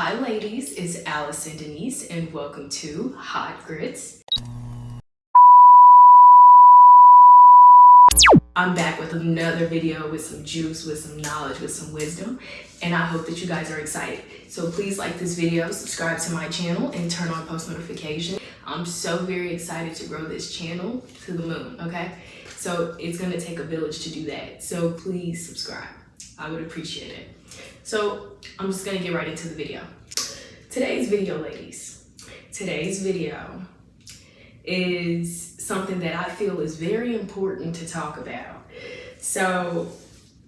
Hi ladies, it's Allison Denise and welcome to Hot Grits. I'm back with another video with some juice, with some knowledge, with some wisdom, and I hope that you guys are excited. So please like this video, subscribe to my channel, and turn on post notifications. I'm so very excited to grow this channel to the moon, okay? So it's gonna take a village to do that. So please subscribe. I would appreciate it. So I'm just gonna get right into the video. Today's video, ladies, today's video is something that I feel is very important to talk about. So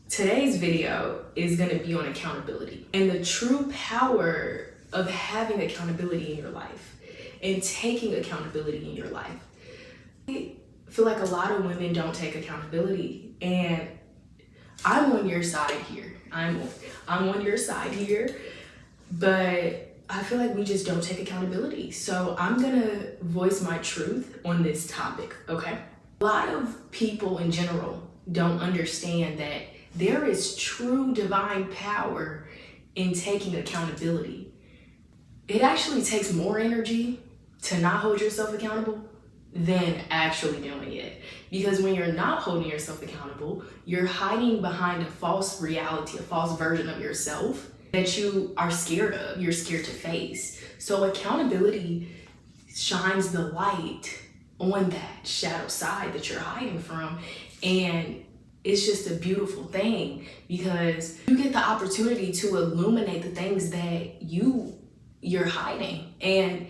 today's video is going to be on accountability and the true power of having accountability in your life and taking accountability in your life. I feel like a lot of women don't take accountability, and I'm on your side here. I'm on your side here, but I feel like we just don't take accountability. So I'm gonna voice my truth on this topic, okay? A lot of people in general don't understand that there is true divine power in taking accountability. It actually takes more energy to not hold yourself accountable than actually doing it. Because when you're not holding yourself accountable, you're hiding behind a false reality, a false version of yourself that you are scared of, you're scared to face. So accountability shines the light on that shadow side that you're hiding from. And it's just a beautiful thing because you get the opportunity to illuminate the things that you're hiding. And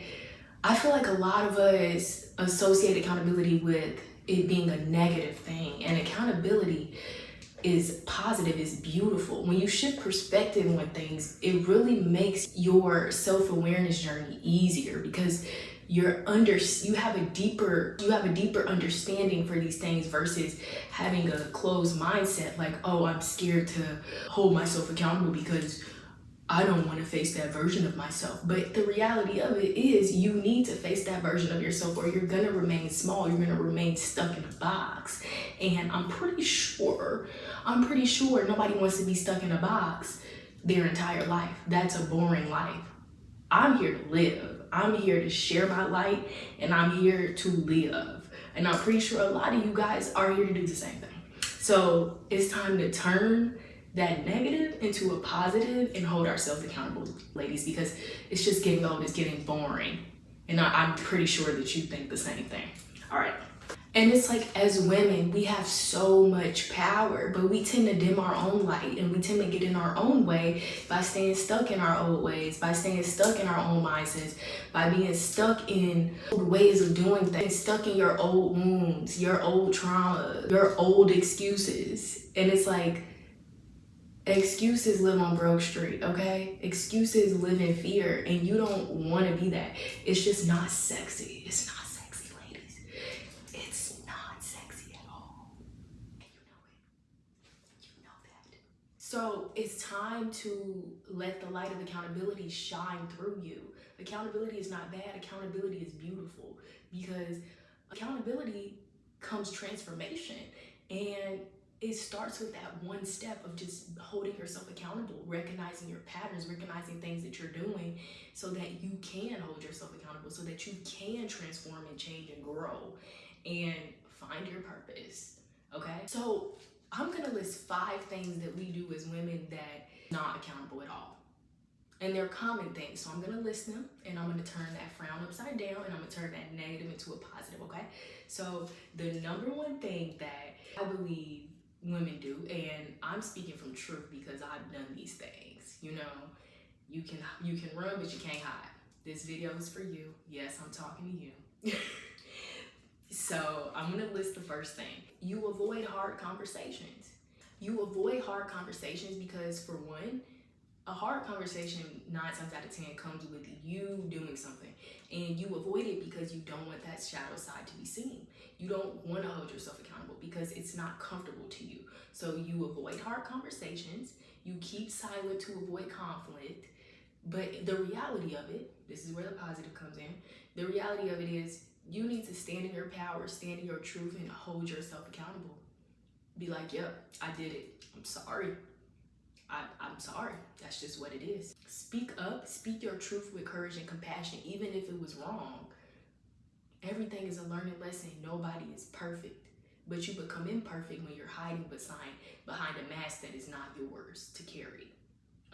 I feel like a lot of us associate accountability with it being a negative thing, and accountability is positive, is beautiful. When you shift perspective on things, it really makes your self-awareness journey easier because you have a deeper understanding for these things versus having a closed mindset like, oh, I'm scared to hold myself accountable because I don't want to face that version of myself. But the reality of it is you need to face that version of yourself or you're going to remain small. You're going to remain stuck in a box. And I'm pretty sure nobody wants to be stuck in a box their entire life. That's a boring life. I'm here to live. I'm here to share my light, and I'm here to live. And I'm pretty sure a lot of you guys are here to do the same thing. So it's time to turn that negative into a positive and hold ourselves accountable, ladies, because it's just getting old, it's getting boring. And I'm pretty sure that you think the same thing. All right. And it's like, as women, we have so much power, but we tend to dim our own light and we tend to get in our own way by staying stuck in our old ways, by staying stuck in our own mindsets, by being stuck in old ways of doing things, stuck in your old wounds, your old trauma, your old excuses. And it's like, excuses live on Broke Street, okay? Excuses live in fear, and you don't want to be that. It's just not sexy. It's not sexy, ladies. It's not sexy at all. And you know it. You know that. So it's time to let the light of accountability shine through you. Accountability is not bad. Accountability is beautiful because accountability comes transformation, and it starts with that one step of just holding yourself accountable, recognizing your patterns, recognizing things that you're doing so that you can hold yourself accountable, so that you can transform and change and grow and find your purpose, okay? So I'm gonna list 5 things that we do as women that are not accountable at all. And they're common things. So I'm gonna list them and I'm gonna turn that frown upside down and I'm gonna turn that negative into a positive, okay? So the number one thing that I believe women do, and I'm speaking from truth because I've done these things, you know, you can run but you can't hide. This video is for you. Yes, I'm talking to you. So I'm gonna list the first thing. You avoid hard conversations. You avoid hard conversations because, for one, a hard conversation 9 times out of 10 comes with you doing something, and you avoid it because you don't want that shadow side to be seen. You don't want to hold yourself accountable because it's not comfortable to you. So you avoid hard conversations, you keep silent to avoid conflict. But the reality of it, this is where the positive comes in. The reality of it is you need to stand in your power, stand in your truth, and hold yourself accountable. Be like, yep, I did it. I'm sorry. I'm sorry. That's just what it is. Speak up, speak your truth with courage and compassion, even if it was wrong. Everything is a learning lesson. Nobody is perfect. But you become imperfect when you're hiding behind a mask that is not yours to carry.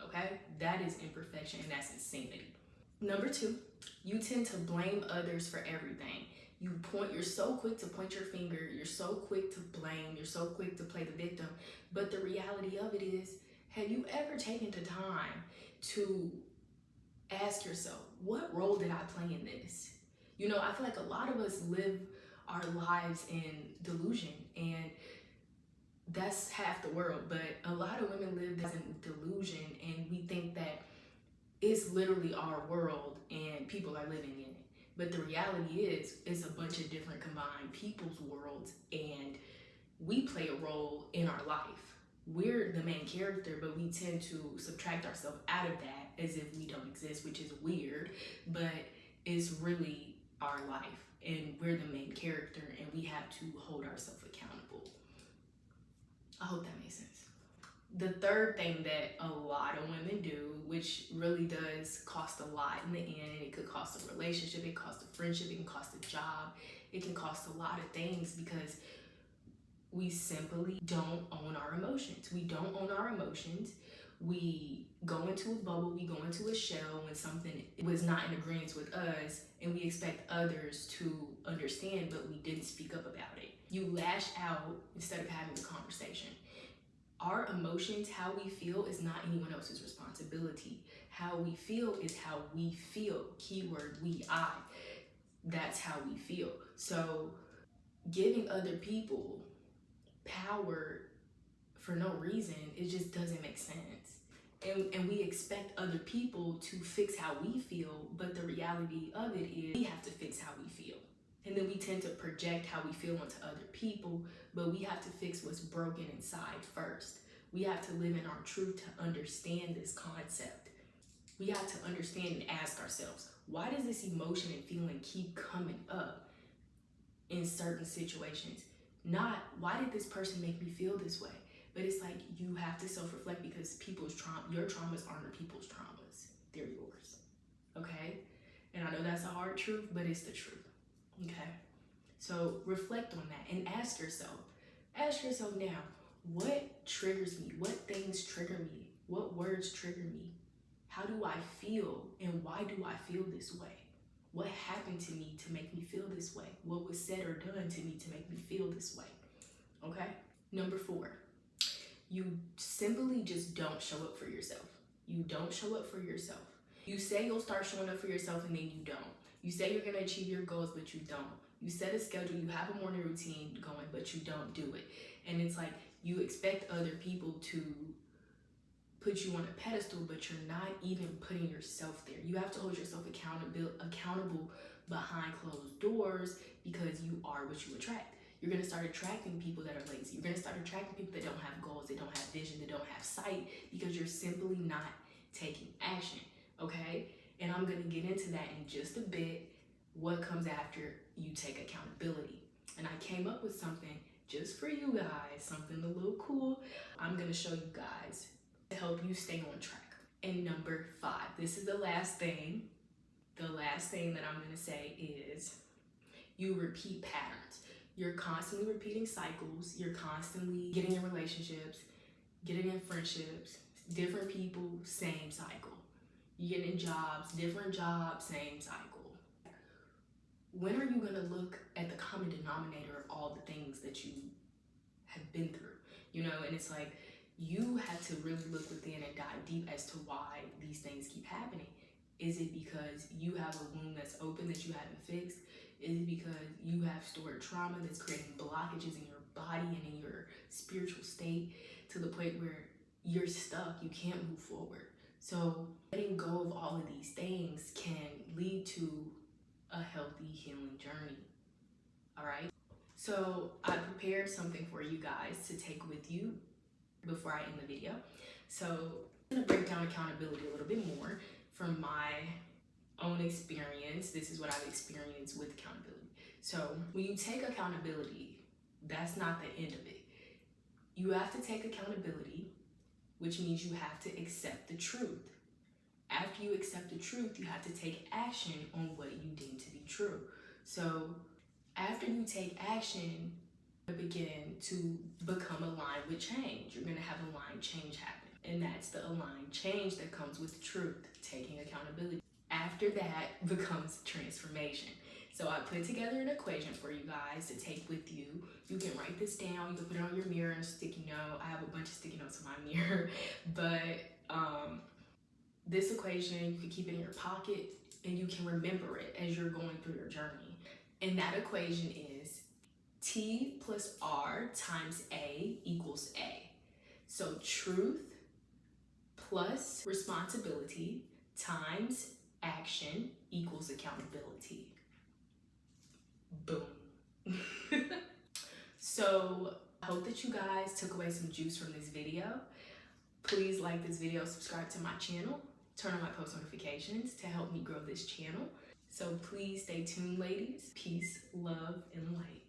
Okay? That is imperfection, and that's insanity. Number 2, you tend to blame others for everything. You're so quick to point your finger, you're so quick to blame, you're so quick to play the victim. But the reality of it is, have you ever taken the time to ask yourself, what role did I play in this? You know, I feel like a lot of us live our lives in delusion, and that's half the world. But a lot of women live this in delusion, and we think that it's literally our world and people are living in it. But the reality is, it's a bunch of different combined people's worlds, and we play a role in our life. We're the main character, but we tend to subtract ourselves out of that as if we don't exist, which is weird, but it's really our life, and we're the main character, and we have to hold ourselves accountable. I hope that makes sense. The third thing that a lot of women do, which really does cost a lot in the end, and it could cost a relationship, it costs a friendship, it can cost a job, it can cost a lot of things, because we simply don't own our emotions. We don't own our emotions. We go into a bubble, we go into a shell when something was not in agreement with us, and we expect others to understand, but we didn't speak up about it. You lash out instead of having a conversation. Our emotions, how we feel, is not anyone else's responsibility. How we feel is how we feel. Keyword, we, I. That's how we feel. So giving other people power for no reason, it just doesn't make sense. And we expect other people to fix how we feel, but the reality of it is we have to fix how we feel. And then we tend to project how we feel onto other people, but we have to fix what's broken inside first. We have to live in our truth to understand this concept. We have to understand and ask ourselves, why does this emotion and feeling keep coming up in certain situations? Not, why did this person make me feel this way? But it's like, you have to self-reflect, because people's your traumas aren't people's traumas. They're yours, okay? And I know that's a hard truth, but it's the truth. Okay, so reflect on that and ask yourself now, what triggers me? What things trigger me? What words trigger me? How do I feel, and why do I feel this way? What happened to me to make me feel this way? What was said or done to me to make me feel this way? Okay, number 4, you simply just don't show up for yourself. You don't show up for yourself. You say you'll start showing up for yourself, and then you don't. You say you're gonna achieve your goals, but you don't. You set a schedule, you have a morning routine going, but you don't do it. And it's like, you expect other people to put you on a pedestal, but you're not even putting yourself there. You have to hold yourself accountable behind closed doors, because you are what you attract. You're gonna start attracting people that are lazy. You're gonna start attracting people that don't have goals, they don't have vision, they don't have sight, because you're simply not taking action, okay? And I'm gonna get into that in just a bit, what comes after you take accountability. And I came up with something just for you guys, something a little cool. I'm gonna show you guys to help you stay on track. And number 5, this is the last thing. The last thing that I'm gonna say is, you repeat patterns. You're constantly repeating cycles. You're constantly getting in relationships, getting in friendships, different people, same cycle. You're getting jobs, different jobs, same cycle. When are you gonna look at the common denominator of all the things that you have been through? You know, and it's like, you have to really look within and dive deep as to why these things keep happening. Is it because you have a wound that's open that you haven't fixed? Is it because you have stored trauma that's creating blockages in your body and in your spiritual state to the point where you're stuck, you can't move forward? So letting go of all of these things can lead to a healthy healing journey, all right? So I prepared something for you guys to take with you before I end the video. So I'm gonna break down accountability a little bit more from my own experience. This is what I've experienced with accountability. So when you take accountability, that's not the end of it. You have to take accountability, which means you have to accept the truth. After you accept the truth, you have to take action on what you deem to be true. So after you take action, you begin to become aligned with change. You're going to have aligned change happen. And that's the aligned change that comes with truth, taking accountability. After that becomes transformation. So I put together an equation for you guys to take with you. You can write this down. You can put it on your mirror and sticky note. I have a bunch of sticky notes on my mirror. But this equation, you can keep it in your pocket and you can remember it as you're going through your journey. And that equation is T plus R times A equals A. So truth plus responsibility times action equals accountability. Boom. So I hope that you guys took away some juice from this video. Please like this video, subscribe to my channel, turn on my post notifications to help me grow this channel. So please stay tuned, ladies. Peace, love, and light.